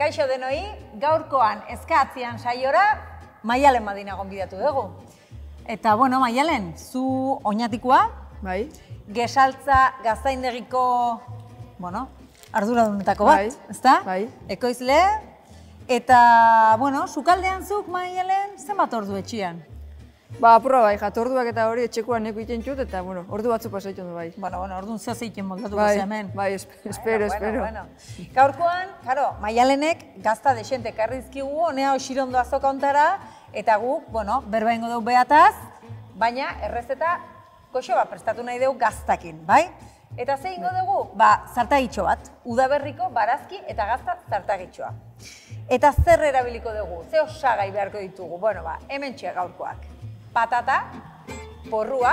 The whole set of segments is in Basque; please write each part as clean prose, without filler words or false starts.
Kaixo denoi, gaurkoan eskatzian saiora Maialen Madina gonbidatu dugu. Eta, bueno, Maialen, zu oinatikoa, Bai. Gesaltza Gaztaindegiko, bueno, arduradunetako bat, ezta? Bai. Ekoizle, eta, bueno, sukaldean zuk, Maialen, zenbat ordu etxian? Ba, apurra bai, jatorduak eta hori etxekoan neko iten txut, eta, bueno, ordu batzu pasaitu du bai. Bueno, orduan zeo zeiten moldatu Bai, hemen. bai, espero. Gaurkoan, karo, Maialenek gazta desente karrizkigu, honea osirondo azoka ontara, eta guk, bueno, berba ingo dugu behataz, baina errezeta goxo bat prestatu nahi dugu gaztakin, bai? Eta ze ingo dugu? Ba, zartagitxo bat, udaberriko barazki eta gazta zartagitxoa. Eta zer erabiliko dugu? Ze osagai beharko ditugu? Bueno, ba, hemen txea gaurkoak. Patata, porrua,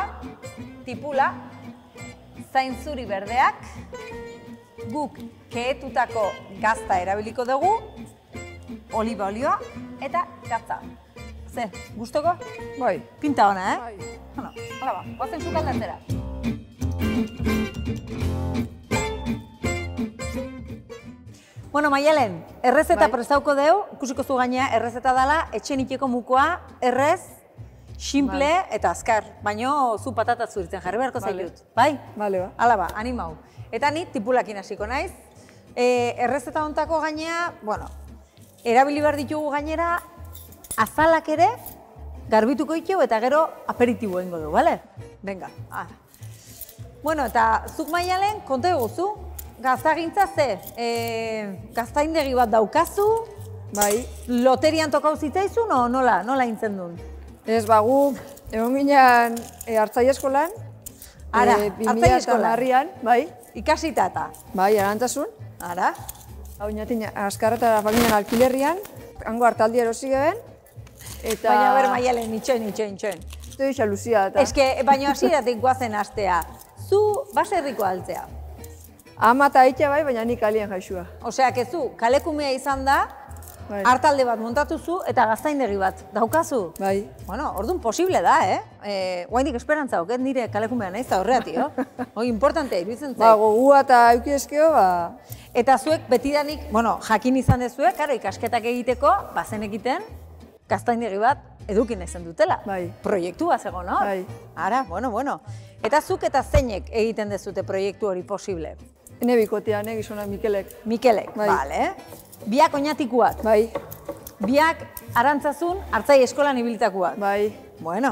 tipula, zainzuri berdeak, guk kehetutako gazta erabiliko dugu, oliba olioa eta gatza. Ze, gustoko? Bai. Pinta ona, eh? Bai. Bueno, hala ba, guazen sukaldatzera. Bueno, Maialen, errezeta prestauko deu, ikusiko zu gainea, errezeta dela, etxen itxeko mukoa, errez, simple eta azkar, baino zu patata zuritzen jarri beharko zaitut, bai? Bale, ba. Hala ba, animau. Eta ni tipulakin hasiko naiz. Errezeta hontako gainea, bueno, erabili behar ditugu gainera, azalak ere, garbituko ditu eta gero aperitibo egingo du, bale? Venga, ara. Bueno, eta zuk Maialen, konta eguzu, gaztagintza ze, gaztaindegi bat daukazu, Bai. loterian tokau zitzaizun, o nola intzen duen? Ez, ba, gu, egon ginen hartzai eskolan, Ara, hartzai eskolan? 2010an, bai. Ikasita eta? Bai, arantasun. Ara? Hau inatin, azkarretara baginen alkilerrian, hango hartaldi erosi geben, eta... Baina, ber, Maialen, itxoin. Uste dixo luzia, eta... Eske, baina hasieratik guazen astea. Zu, baserriko altzea. Ama eta aita bai, baina nik alien jaixua. Osea, zu, kalekumea izan da, Bai. hartalde bat montatu zu eta gaztaindegi bat daukazu. Bai. Bueno, orduan posible da, Guaindik esperantza oket nire kalekumea naiz da horreati, Hoi, importantea, iruditzen zait. Ba, gogua eta eukidezkeo, ba... Eta zuek betidanik, bueno, jakin izan dezuek, karo, ikasketak egiteko, bazen egiten, gaztaindegi bat edukin izan dutela. Bai. Proiektua zegoen, no? Bai. Ara, bueno. Eta zuk eta zeinek egiten dezute proiektu hori posible? Ene bikotea, gizona Mikelek. Mikelek, Bai. bale. Biak oinatikuak. Bai. Biak arantzazun hartzai eskolan ibilitakoak. Bai. Bueno,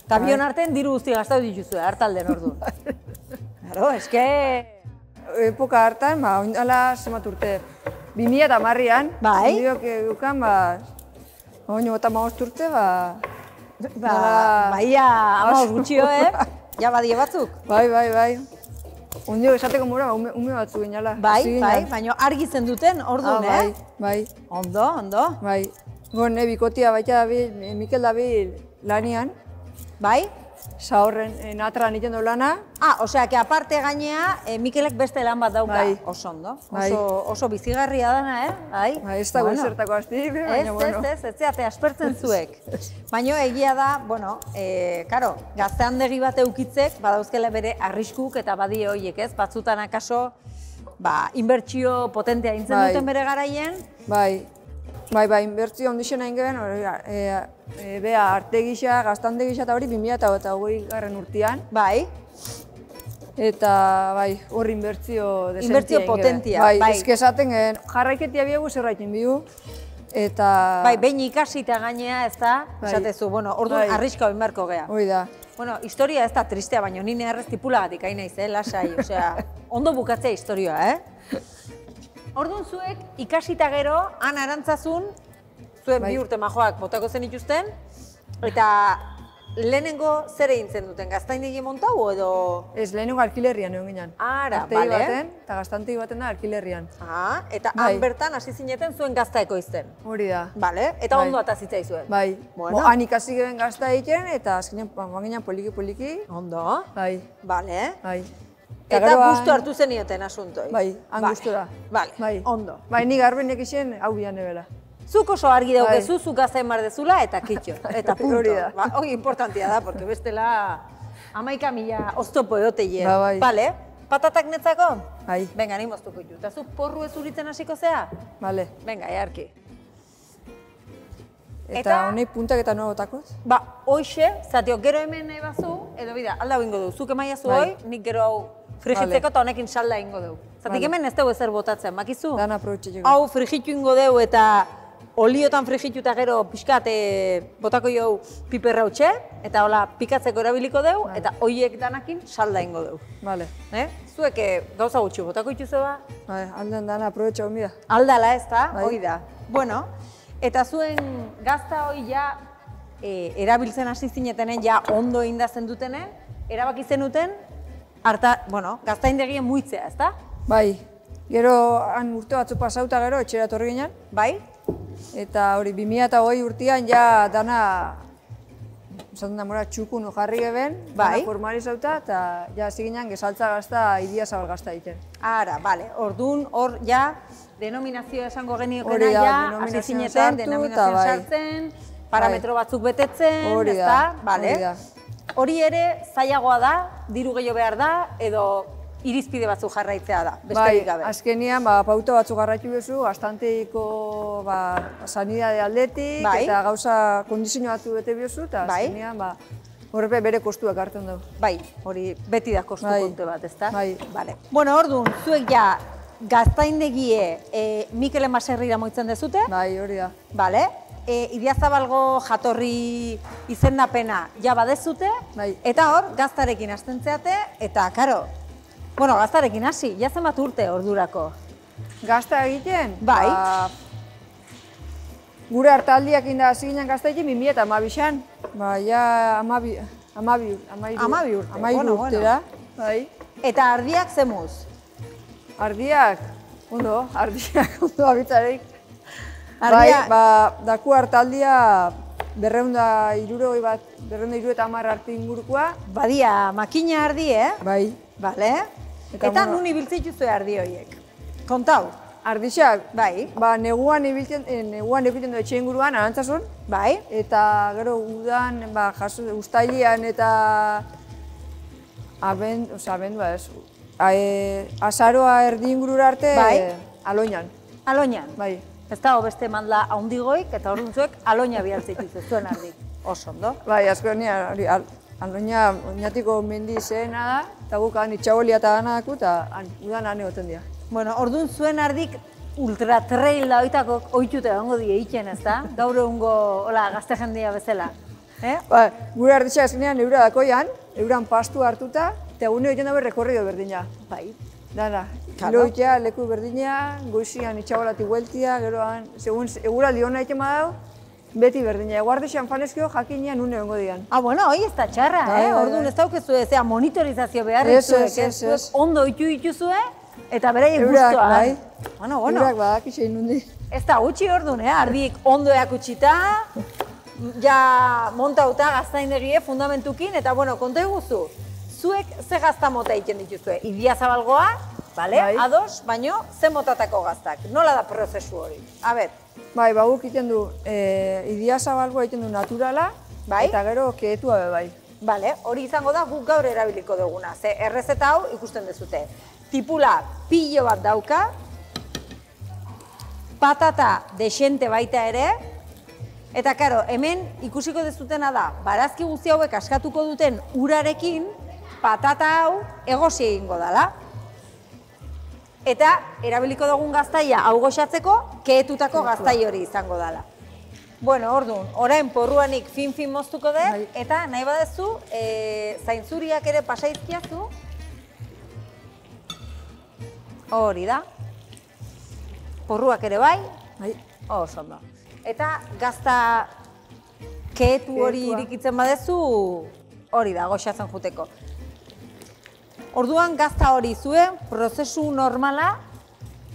eta bion artean diru guzti gaztau dituzue, hartalden ordu. Claro, eske... Epoka hartan, ba, oindala zemat urte. 2010an, Bai. Ondiok edukan, ba... Oino eta urte, ba... Baia, amauz gutxio, Ja badie batzuk. Bai. Ondiok esateko mura, ume batzu ginala. Bai, baina argi zen duten orduan, Bai. Ondo. Bai. Gone bikotia baita dabil, Mikel dabil lanian. Bai? Zahorren natran iten du lana. Osea, que aparte gainea, Mikelek beste lan bat dauka. Bai. Oso ondo. Bai. Oso bizigarria dana, Bai. Ez dago zertako aztik, baina bueno. Ez zeate aspertzen zuek. Baina egia da, bueno, karo, gazteandegi bat eukitzek, badauzkela bere arriskuk eta badie horiek, ez? Batzutan akaso, inbertsio potentea intzen duten bere garaien. Bai, inbertzio ondixena ingeben, bea arte gisa, gaztande gisa eta hori 2008 urtean. Bai. Eta, bai, hori inbertzio desentia ingeben. Inbertzio potentia, bai. Ezke esaten gen, jarraiketia biegu zerraitin bihu, eta... Bai, behin ikasita gainea ez da, esatezu, bueno, orduan arriska hori marko gea. Hoi da. Bueno, historia ez da tristea, baina nire errez tipulagatik hain naiz, lasai, osea, ondo bukatzea historioa, Orduan zuek ikasita gero, han arantzazun, zuen 2 urte majoak botako zen ituzten, eta lehenengo zer egin zen duten, gaztaindegi montau edo... Ez, lehenengo alkilerrian egon ginen. Ara, Artegi bale. baten, eta gaztantegi baten da alkilerrian. Eta han bertan hasi zineten zuen gazta ekoizten. Hori da. Bale, eta ondo atazitza izuen. Bai. Bueno. Han ikasi geben gazta egiten, eta azkenean ginen poliki. Ondo. Bai. Bale. Bai. Eta gustu hartu zenioten asuntoi. Bai, han gustura. Bale, ondo. Bai, ni garbenek izan hau bian ebela. Zuk oso argi daukezu, zuk gaztain bar dezula eta kitxo, eta punto. Hori da. Hori importantia da, porque bestela 11.000 oztopo edoteie. Bai. Bale, Patatak netzako? Bai. Venga, ni moztuko ditu. Eta zu porru ez uritzen hasiko zea? Bale. Venga, earki. Eta honek puntak eta no botakoz? Ba, hoxe, zatio, gero hemen nahi bazu, edo bida, alda ingo du. Zuk emaiazu hoi, nik gero hau frigitzeko eta honekin salda ingo du. Zatik hemen ez dugu ezer botatzen, bakizu? Dan aprobetxetxeko. Hau frigitu ingo du eta oliotan frigitu eta gero pixkat botako jau piperra utxe, eta hola pikatzeko erabiliko du, eta hoiek danakin salda ingo du. Bale. Zuek gauza gutxi botako ituzu ba? Alden dana aprobetxa hon bida. Aldala ez da, hoi da. Bueno, eta zuen gazta hoi ja erabiltzen hasi zinetenen, ja ondo indazen dutenen, erabaki zenuten, gaztaindegien muitzea, ez da? Bai, gero han urte batzu pasauta gero, etxera torri ginen. Bai? Eta hori 2008 urtean ja dana, esaten da mora, txukun jarri geben, dana formalizauta, eta ja ziginan gesaltza gazta, Idiazabal gazta egiten. Ara, bale, orduan hor ja, denominazioa esango geniokena ja, hasi zineten, denominazioa sartzen, parametro batzuk betetzen, ez da? Bale. Hori ere zailagoa da, diru gehiago behar da, edo irizpide batzuk jarraitzea da, besterik gabe. Bai, azkenian pauta batzuk jarraitu bezu, bastanteiko sanidade aldetik, eta gauza kondizio batzu bete bezu, eta azkenian horrepe bere kostuak hartzen dugu. Bai, hori beti da kostu kontu bat, ez da? Bai. Bueno, orduan, zuek ja gaztaindegie Mikel Maserrira moitzen dezute. Bai, hori da. Bale. Idiazabalgo jatorri izendapena ja badezute, eta hor, gaztarekin hasten zeate, eta, karo, bueno, gaztarekin hasi, ja zenbat urte ordurako? Gazta egiten? Bai. Gure hartaldiak inda hasi ginen gazta egiten 2012an. Ba, ja 12 urtera. Eta ardiak zemuz? Ardiak, ondo abitzarek. Bai, daku hartaldia 230 arte ingurukoa. Badia, makina ardi, Bai. Bale. Eta nun ibiltzen dituzue ardi horiek? Kontau. Ardixak? Bai. Neguan egiten du etxe inguruan, arantzasun. Bai. Eta gero udan, uztailian eta abendua ez. Azaroa erdi ingurura arte, aloinan. Aloinan? Bai. Ez dago beste mandla haundigoik, eta horren zuek aloina bihartzik dituz, zuen ardik. Oso, ondo? Bai, asko aloina oinatiko mendi zehena da, eta guk itxabolia eta gana daku, eta udan han egoten dira. Bueno, orduan zuen ardik ultra trail da oitako oitute egongo die egiten, ez da? Gaur egungo gazte jendia bezala. Gure arditxak azkenean eura dakoian, euran pastu hartuta, eta egune egiten dabe rekorrido berdina. Bai. Dana, kiloitea, leku berdina, goizian itxabolati hueltia, geroan, segun eguraldi hona egiten badau, beti berdina. Eguardexan fanezkio jakinean une egongo dian. Bueno, hoi ez da txarra, orduan ez daukezu ezea monitorizazio beharrik zuek, ondo itu dituzue, eta beraiek guztuan. Bueno. Eurak badak isein nundi. Ez da gutxi orduan, ardik ondo eakutxita, ja montauta gaztaindegie fundamentukin, eta bueno, konta eguzu. Zuek ze gazta mota egiten dituzue? Idiazabalgoa, ados, baino ze motatako gaztak? Nola da prozesu hori? A ber. Bai, guk egiten du Idiazabalgoa egiten du naturala, eta gero keetua be bai. Bale, hori izango da guk gaur erabiliko duguna. Ze errezeta hau ikusten dezute. Tipula pilo bat dauka, patata desente baita ere, eta karo, hemen ikusiko dezutena da, barazki guzti hauek askatuko duten urarekin, patata hau egosi egingo dela. Eta erabiliko dugun gaztaia hau goxatzeko, keetutako gaztai hori izango dela. Bueno, orduan, orain porruanik fin-fin moztuko dut, eta nahi badezu, zainzuriak ere pasaizkiazu. Hori da. Porruak ere bai. Oso ondo. Eta gazta keetu hori irikitzen badezu, hori da, goxatzen juteko. Orduan gazta hori zuen, prozesu normala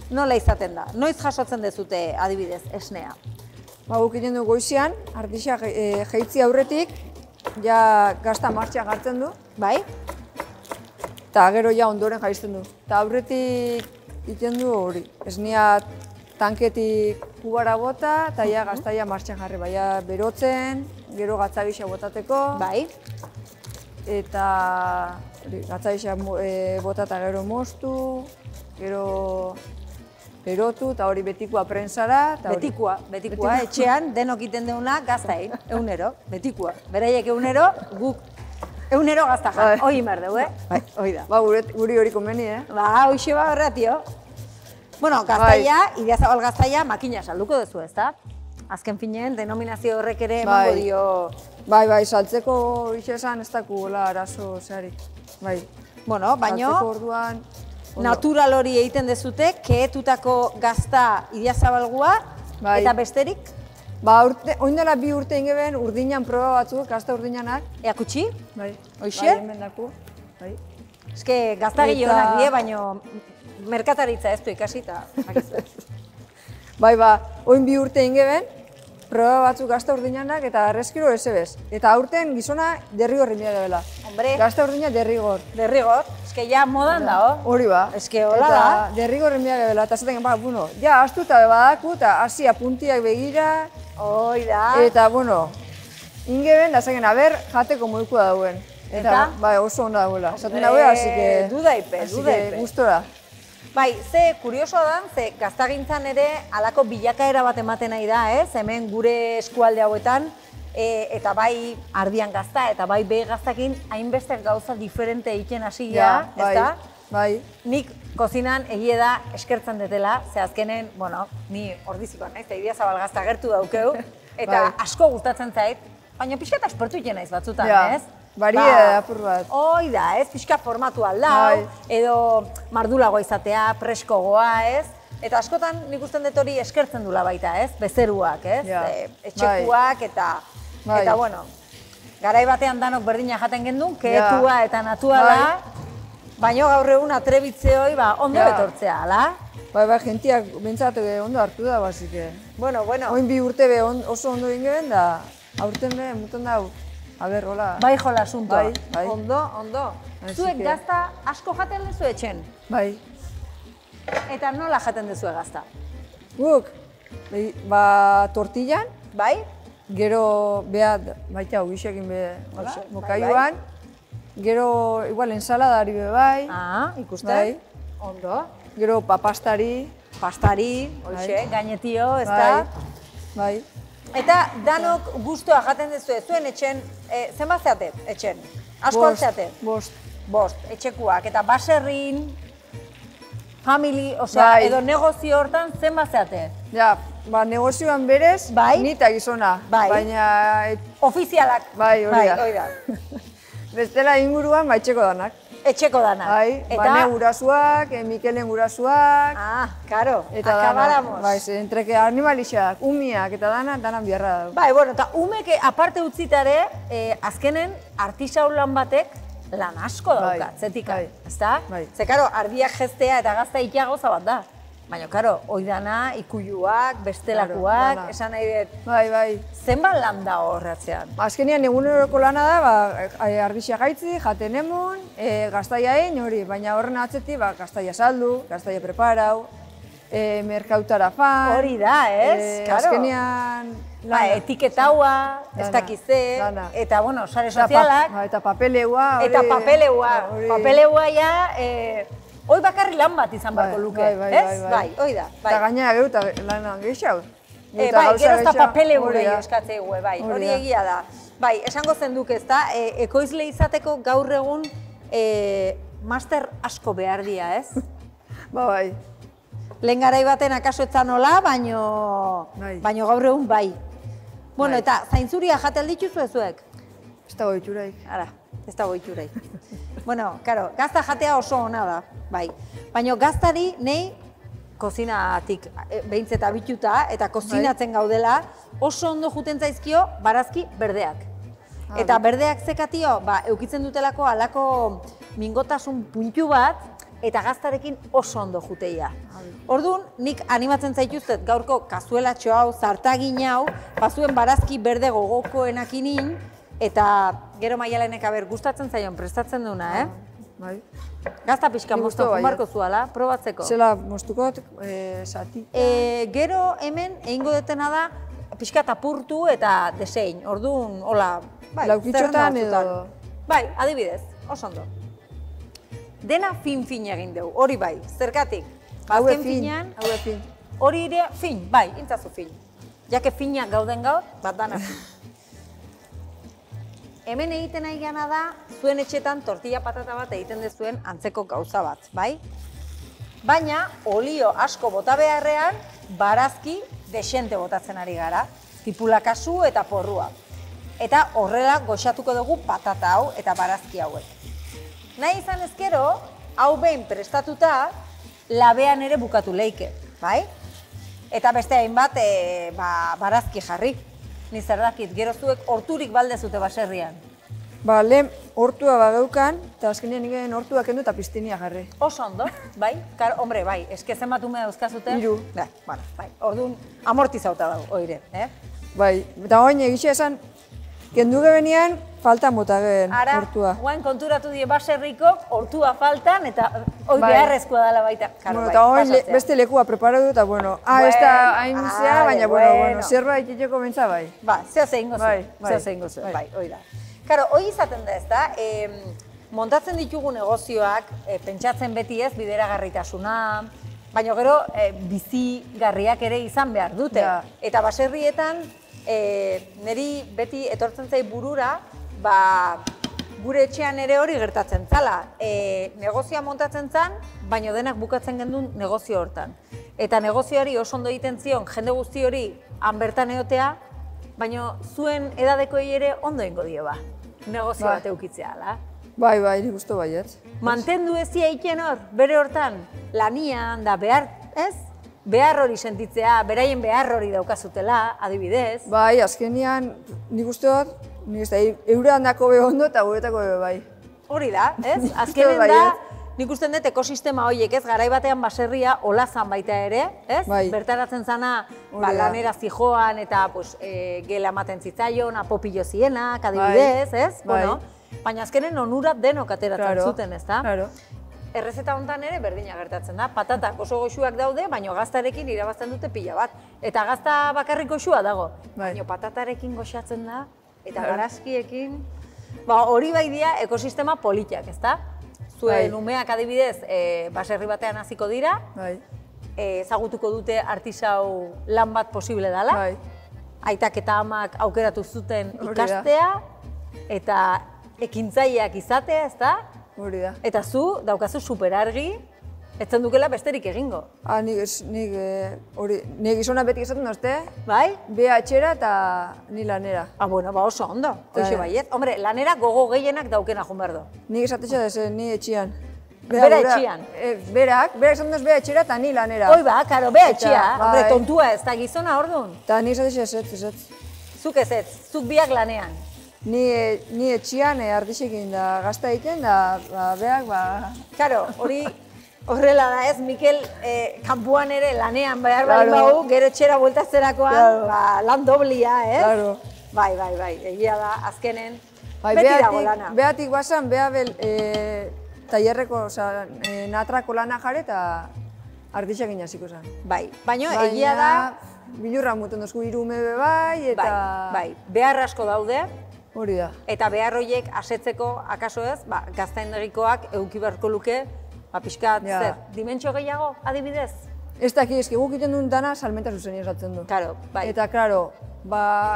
nola izaten da? Noiz jasotzen dezute adibidez, esnea? Guk egiten du goizian, ardixak jeitzi aurretik, ja gazta martxan hartzen du. Bai? Eta gero ja ondoren jaizten du. Eta aurretik egiten du hori, esnea tanketik kubara bota, eta ja gaztaia martxan jarri. Baina berotzen, gero gatza gisa botateko. Bai. eta gatzaixa bota eta gero moztu, gero erotu, eta hori betikua prentsara. Betikua, etxean denok iten deuna gaztain, egunero, betikua. Beraiek egunero, guk egunero gazta jan, hori mer dugu, Bai, hori da. Ba, guri hori komeni, Ba, hoxe ba horretio. Bueno, gaztaia, Idiazabal gaztaia, makina salduko duzu, ezta? Azken finean, denominazio horrek ere emango dio... Bai, saltzeko esan ez dakuela arazo zeharik. Bai. Bueno, baino... Saltzeko orduan... Natural hori egiten dezute, kehetutako gazta Idiazabalgua, eta besterik? Ba, oindela 2 urte ingeben urdinan proba batzuk, gazta urdinanak. Eakutsi? Bai. Hoxe? Bai, hemen daku. Bai. Eske, gazta gehionak die, baino merkataritza ez du ikasi eta... Bai, oin 2 urte ingeben, proba batzuk gazta urdinanak eta arrezkiro ezebez. Eta aurten gizona derrigor inbia gebela. Hombre. Gazta urdina derrigor. Derrigor? Eske, ja modan da, Hori ba. Eske, hola da. Eta derrigor inbia gebela. Eta zaten, bueno, ja, astu eta badaku, eta hasia puntiak begira. Hoi da. Eta, bueno, ingeben, da zaten, jateko moduko dauen. Eta? Bai, oso onda dagoela. Zaten dagoela, así que... Dudaipe. Gustora. Bai, ze kuriosoa da, ze gaztagintzan ere halako bilakaera bat ematen nahi da, ez? Hemen gure eskualde hauetan, eta bai ardian gazta, eta bai behi gaztakin hainbeste gauza diferente egiten hasi gara, ez da? Bai. Nik kozinan egie da eskertzen detela, ze azkenen, bueno, ni ordizikoan naiz, eta Idiazabal gazta gertu daukeu, eta asko gustatzen zait, baina pixka eta espertu egiten naiz batzutan, ez? Barie apur bat. Hoi da, ez? Pixka formatu aldau, edo mardulagoa izatea, preskogoa, ez? Eta askotan nik usten dut hori eskertzen dula baita, ez? Bezeruak, ez? Etxekuak eta, bueno, garai batean danok berdina jaten gendun, kehetua eta natuala, baino gaur egun atrebitze hoi, ondo betortzea, ala? Bai, jentiak bentsat ondo hartu da, basike. Bueno. Oin 2 urte be oso ondo ingeben da, aurten be, muten da, hola. Bai jola asunto. Bai. Ondo. Zuek gazta asko jaten dezu etxen? Bai. Eta nola jaten dezu gazta? Guk, tortillan. Bai? Gero, baita, uixekin be, mokaiuan. Gero, igual, ensaladari be bai. Ikusten. Bai. Ondo. Gero, pastari. Hoxe, gainetio, ez da? Bai. Eta danok guztua jaten dezu zuen etxen, zenbat zeate etxen? Asko altzeate? Bost, etxekuak. Eta baserrin, family, edo negozio hortan zenbat zeate? Ja, negozioan berez, nita gizona. Baina... Ofizialak. Bai, hori da. Bestela inguruan, etxeko danak. Etxeko danak. Bai, bane gurasuak, Mikelen gurasuak. Karo, akabaramos. Bai, entreke animalixak, umiak eta danan biharra da. Bai, bueno, eta umek aparte utzitare, azkenen artisaulan batek lan asko dauka, zetika, ezta? Ze, karo, ardiak jeztea eta gazta ikia gauza bat da. Baina, karo, oidana, ikuluak, bestelakuak, esan nahi dut. Bai. Zenbat lan da horretzean? Azkenean eguneroko lana da, ardixia gaitzi, jaten emon, gaztaia egin hori, baina horren atzetik, gaztaia saldu, gaztaia preparau, merkautara fan. Hori da, ez? Azkenean... Etiketaua, ez dakize, eta, bueno, sare sozialak. Eta papeleua. Eta papeleua ja... Hoi bakarri lan bat izan barko luke, ez? Bai, hoi da. Eta gainera gero eta lanan gehiago. Bai, gero ez da papeleu gehiago eskatzeu, bai, hori egia da. Bai, esango zen duk ez da, ekoizle izateko gaur egun master asko behar dia, ez? Bai. Lehen garai baten akaso etzan hola, baino gaur egun bai. Bueno, eta zaintzuria jate aldituzu ezuek? Ez dago itxuraik. Ara, ez dago itxuraik. Bueno, karo, gazta jatea oso ona da, bai. Baina gaztari nahi kozinatik behintzeta bituta eta kozinatzen gaudela oso ondo juten zaizkio barazki berdeak. Eta berdeak zekatio, eukitzen dutelako alako mingotasun puntu bat eta gaztarekin oso ondo juteia. Orduan, nik animatzen zaituztet gaurko kazuelatxo hau, zartagin hau, bazuen barazki berde gogokoenak inin, eta gero Maialenek gustatzen zaion prestatzen duna, Bai. Gazta pixka moztu, marko zuala, probatzeko. Zela moztuko, zati. Gero hemen egingo detena da pixka tapurtu eta desein. Orduan, hola, laukitxotan edo... Bai, adibidez, oso ondo. Dena fin-fin egin dugu, hori bai, zergatik? Haue Azken fin, finean, haue fin. hori ere fin, bai, intzazu fin. Jake finak gauden gaur, bat dana fin. Hemen egiten nahi gana da, zuen etxetan tortilla patata bat egiten dezuen antzeko gauza bat, bai? Baina, olio asko bota beharrean, barazki desente botatzen ari gara, tipula kasu eta porrua. Eta horrela goxatuko dugu patata hau eta barazki hauek. Nahi izan ezkero, hau behin prestatuta, labean ere bukatu leike, bai? Eta beste hainbat barazki jarri. Ni zer dakit, gero zuek horturik baldezute baserrian. Ba, lehen hortua bageukan, eta azkenean nire hortua kendu eta piztinia jarri. Oso ondo, bai? Hombre, bai, eske zenbat ume dauzkazute? 3. Bai, orduan amortizauta dago, oire, Bai, eta oin egitxe esan, kendu gebenean, faltan bota geben hortua. Ara, guain konturatu die baserriko, hortua faltan, eta hoi beharrezkoa dela baita. Eta oin beste lekua preparatu eta, bueno, ez da hain zea, baina, bueno, zerbait itxeko bentsa bai. Ba, zeo zein gozu, bai, hoi da. Karo, hoi izaten da ez da, montatzen ditugu negozioak, pentsatzen beti ez, bideragarritasuna, baina gero bizigarriak ere izan behar dute. Eta baserrietan, niri beti etortzen zai burura, gure etxean ere hori gertatzen zala. Negozioa montatzen zan, baina denak bukatzen gendun negozio hortan. Eta negozioari oso ondo egiten zion, jende guzti hori han bertan egotea, baina zuen edadekoei ere ondo ingo dio ba. Negozio bat eukitzea, ala? Bai, nik uste baiet. Mantendu ezia eiken hor, bere hortan, lanian da behar, ez? Behar hori sentitzea, beraien behar hori daukazutela, adibidez. Bai, azkenean, nik uste dut, eurean dako be ondo eta guretako be bai. Hori da, ez? Azkenen da, nik uste dut ekosistema horiek, ez? Garai batean baserria olazan baita ere, ez? Bertaratzen zana, lanera zijoan eta gela ematen zitzaion, apopillo zienak, adibidez, ez? Baina azkenen onurat denok ateratzen zuten, ez da? Errezeta honetan ere berdina gertatzen da. Patatak oso goxuak daude, baina gaztarekin irabazten dute pila bat. Eta gazta bakarrik goxua dago. Baina patatarekin goxatzen da, eta barazkiekin. Hori bai dira ekosistema politiak, ez da? Zuen umeak adibidez, baserri batean hasiko dira, ezagutuko dute artisau lan bat posible dela, aitak eta amak aukeratu zuten ikastea, eta ekintzaileak izatea, ez da? Hori da. Eta zu, daukazu superargi, etzen dukela besterik egingo. Nik gizona beti izaten dozte, bea etxera eta ni lanera. Bueno, oso ondo, hoxe baiet. Hombre, lanera gogo gehienak daukena joan behar du. Nik esatexo dezen, ni etxian. Bera etxian? Berak esan duz bea etxera eta ni lanera. Hoi ba, karo, bea etxia. Hombre, tontua ez da gizona orduan. Eta ni esatexo ez. Zuk ez ez, zuk biak lanean. Ni etxian ardixekin da gazta egiten da beak, Karo, hori horrela da ez, Mikel kanpuan ere lanean behar bali bau, gero etxera bueltatzerakoan, lan doblia, ez? Bai, egia da, azkenen, beti dago lana. Beatik basan, bea tailerreko, natrako lana jare eta ardixekin hasiko zen. Bai, baina egia da... Bilurra muten dozku irume bai, eta... Bai, behar asko daude. Hori da. Eta behar horiek asetzeko, akaso ez, gaztaindegikoak euki beharko luke, pixkat, zer, dimentsio gehiago, adibidez? Ez daki, eski guk iten duen dana salmenta zuzenia esatzen du. Karo, bai. Eta, klaro,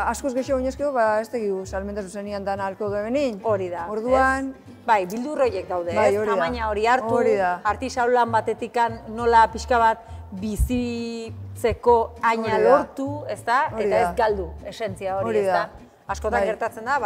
askoz gehiago oinezkeo, ez dakigu salmenta zuzenian dana alko gebenin. Hori da. Orduan... Bai, bildur horiek daude, ez? Tamaina hori hartu, artisaulan batetikan nola pixka bat bizitzeko aina lortu, ez da? Eta ez galdu, esentzia hori, ez da? Askotan gertatzen da,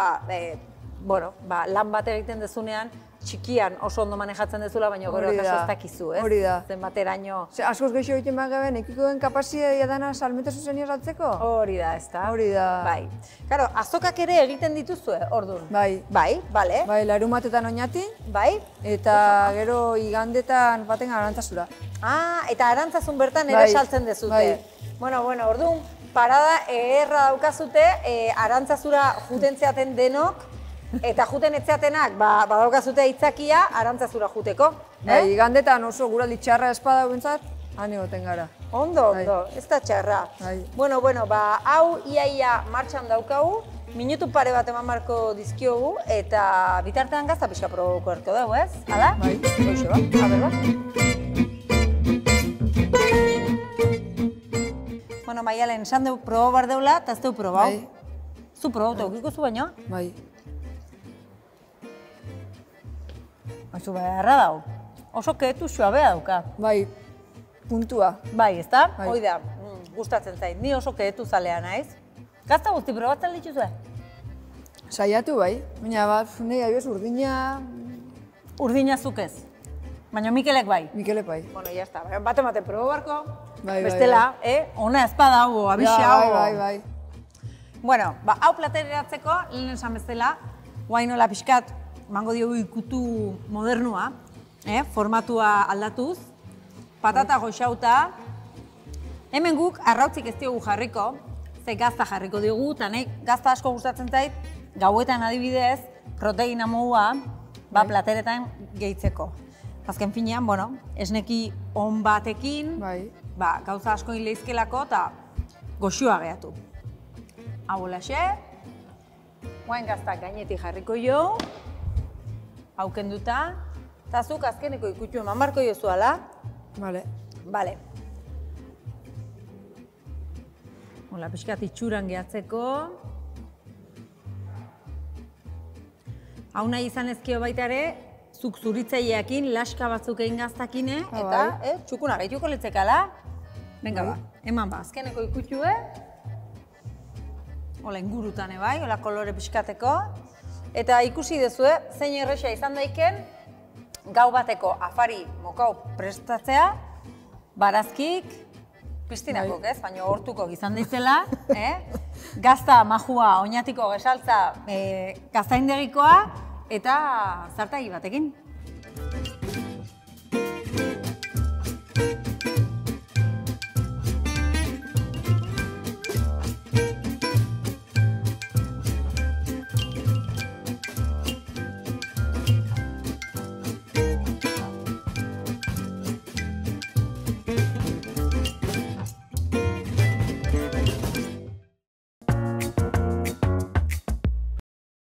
lan bat egiten dezunean, txikian oso ondo manejatzen dezula, baina gero akaso ez dakizu, ez? Hori da. Zenbateraino... Askoz gehiago egiten behar geben, ekiko den kapazia dana salmenta zuzenia saltzeko? Hori da, ez da? Hori da. Bai. Karo, azokak ere egiten dituzue, orduan? Bai. Bai, bale. Bai, larumatetan oinati. Bai. Eta gero igandetan baten arantzazura. Eta arantzazun bertan ere saltzen dezute. Bai. Bueno, orduan, parada erra daukazute, arantzazura jutentzeaten denok, eta juten etzeatenak, badaukazute aitzakia, arantzazura juteko. Igandetan oso guraldi txarra espada bintzat, han egoten gara. Ondo, ez da txarra. Bueno, hau iaia martxan daukagu, minutu pare bat eman marko dizkiogu, eta bitartean gazta pixka proboko erko dugu, ez? Hala? Bai. Goixo bat, aber bat. Bueno, Maialen, esan dugu probo bar deula, eta ez dugu probau. Bai. Zu probau teukiko zu baino? Bai. Zu beharra dau. Oso keetu suabea dauka. Bai, puntua. Bai, ezta? Bai. Hoi da, gustatzen zait. Ni oso keetu zalea naiz. Gazta guzti probatzen dituzue? Saiatu bai, baina bat, nahi abiez urdina... Urdina zuk ez. Baina Mikelek bai. Mikelek bai. Bueno, ya está. Bate ematen probo barko. Bai, bestela, ona ezpada hau, abixia hau. Bai. Bueno, hau platereratzeko, lehen esan bezala, guainola pixkat, mango diogu ikutu modernua, formatua aldatuz, patata goxauta, hemen guk arrautzik ez diogu jarriko, ze gazta jarriko diogu, eta nahi gazta asko gustatzen zait, gauetan adibidez, proteina modua, plateretan gehitzeko. Azken finean, bueno, esneki on batekin, gauza asko leizkelako eta goxua gehatu. Hau holaxe, guain gaztak gainetik jarriko jo, hau kenduta, eta zuk azkeneko ikutu eman barko jozu ala. Bale. Bale. Hola, pixkat itxuran gehatzeko. Hau nahi izan ezkio baita ere, zuk zuritzaileakin, laska batzuk egin gaztakine, eta txukuna gehituko litzekala. Venga ba, eman ba, azkeneko ikutxue. Hola ingurutan ebai, hola kolore pixkateko. Eta ikusi dezue, zein erresa izan daiken, gau bateko afari mokau prestatzea, barazkik, piztinakok ez, baina hortuko izan daizela, gazta majua oinatiko gesaltza gaztaindegikoa, eta zartagi batekin.